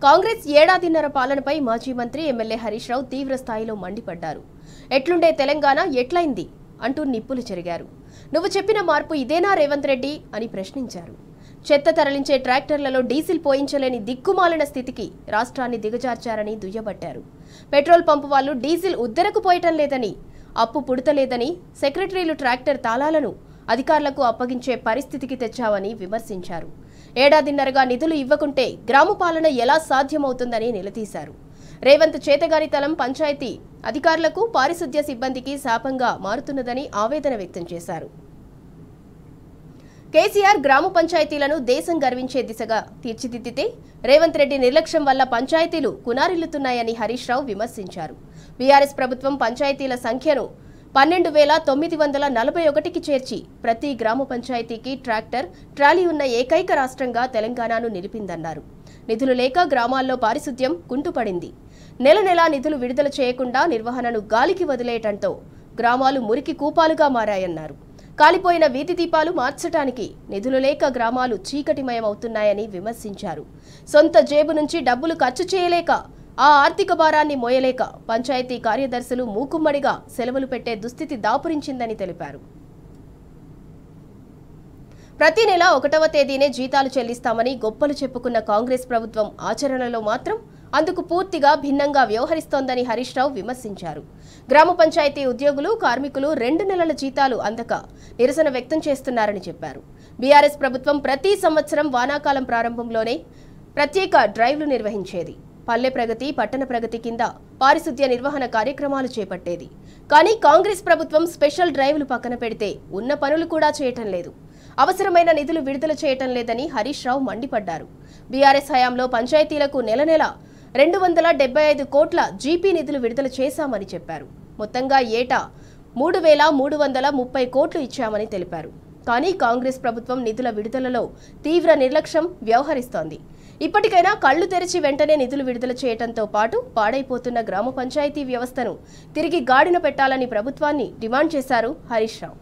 కాంగ్రెస్ ఏడాదిన్నర పాలనపై మాజీ మంత్రి ఎమ్మెల్యే హరీష్ రావు తీవ్ర స్థాయిలో మండిపడ్డారు. ఎట్లుండే తెలంగాణ ఎట్లయింది అంటూ నిప్పులు చెరిగారు. నువ్వు చెప్పిన మార్పు ఇదేనా రేవంత్ రెడ్డి అని ప్రశ్నించారు. చెత్త తరలించే ట్రాక్టర్లలో డీజిల్ పోయించలేని దిక్కుమాలిన స్థితికి రాష్ట్రాన్ని దిగజార్చారని దుయ్యబట్టారు. పెట్రోల్ పంపు వాళ్ళు డీజిల్ ఉద్దరకు పోయటం లేదని, అప్పు పుడతలేదని, సెక్రటరీలు ట్రాక్టర్ తాళాలను అధికారులకు అప్పగించే పరిస్థితికి తెచ్చావని విమర్శించారు. ఏడాదిన్నరగా నిధులు ఇవ్వకుంటే గ్రామ పాలన ఎలా సాధ్యమవుతుందని నిలదీశారు. రేవంత్ చేతగానితనం పంచాయతీ అధికారులకు, పారిశుద్ధ్య సిబ్బందికి శాపంగా మారుతున్నదని ఆవేదన వ్యక్తం చేశారు. కేసీఆర్ గ్రామ పంచాయతీలను దేశం గర్వించే దిశగా తీర్చిదిద్దితే రేవంత్ రెడ్డి నిర్లక్ష్యం వల్ల పంచాయతీలు కునారిల్లుతున్నాయని హరీష్ రావు విమర్శించారు. బీఆర్ఎస్ ప్రభుత్వం పంచాయతీల సంఖ్యను 12,941కి చేర్చి ప్రతి గ్రామ పంచాయతీకి ట్రాక్టర్, ట్రాలీ ఉన్న ఏకైక రాష్ట్రంగా తెలంగాణను నిలిపిందన్నారు. నిధులు లేక గ్రామాల్లో పారిశుద్ధ్యం కుంటుపడింది. నెల నెలా నిధులు విడుదల చేయకుండా నిర్వహణను గాలికి వదిలేయటంతో గ్రామాలు మురికి కూపాలుగా మారాయన్నారు. కాలిపోయిన వీధి దీపాలు మార్చటానికి నిధులు లేక గ్రామాలు చీకటిమయమవుతున్నాయని విమర్శించారు. సొంత జేబు నుంచి డబ్బులు ఖర్చు చేయలేక, ఆ ఆర్థిక భారాన్ని మోయలేక పంచాయతీ కార్యదర్శులు మూకుమ్మడిగా సెలవులు పెట్టే దుస్థితి దాపురించిందని తెలిపారు. ప్రతి నెల 1వ తేదీనే జీతాలు చెల్లిస్తామని గొప్పలు చెప్పుకున్న కాంగ్రెస్ ప్రభుత్వం ఆచరణలో మాత్రం అందుకు పూర్తిగా భిన్నంగా వ్యవహరిస్తోందని హరీష్ రావు విమర్శించారు. గ్రామ పంచాయతీ ఉద్యోగులు, కార్మికులు 2 నెలల జీతాలు అందక నిరసన వ్యక్తం చేస్తున్నారని చెప్పారు. బీఆర్ఎస్ ప్రభుత్వం ప్రతి సంవత్సరం వానాకాలం ప్రారంభంలోనే ప్రత్యేక డ్రైవ్లు నిర్వహించేది. పల్లె ప్రగతి, పట్టణ ప్రగతి కింద పారిశుద్ధ్య నిర్వహణ కార్యక్రమాలు చేపట్టేది. కానీ కాంగ్రెస్ ప్రభుత్వం స్పెషల్ డ్రైవ్లు పక్కన పెడితే ఉన్న పనులు కూడా చేయటం లేదు. అవసరమైన నిధులు విడుదల చేయటం లేదని హరీష్ రావు మండిపడ్డారు. బీఆర్ఎస్ హయాంలో పంచాయతీలకు నెల నెల 275 కోట్ల జీపీ నిధులు విడుదల చేశామని చెప్పారు. మొత్తంగా ఏటా 3,330 కోట్లు ఇచ్చామని తెలిపారు. కానీ కాంగ్రెస్ ప్రభుత్వం నిధుల విడుదలలో తీవ్ర నిర్లక్ష్యం వ్యవహరిస్తోంది. ఇప్పటికైనా కళ్లు తెరిచి వెంటనే నిధులు విడుదల చేయడంతో పాటు పాడైపోతున్న గ్రామ పంచాయతీ వ్యవస్థను తిరిగి గాడిన పెట్టాలని ప్రభుత్వాన్ని డిమాండ్ చేశారు హరీష్ రావు.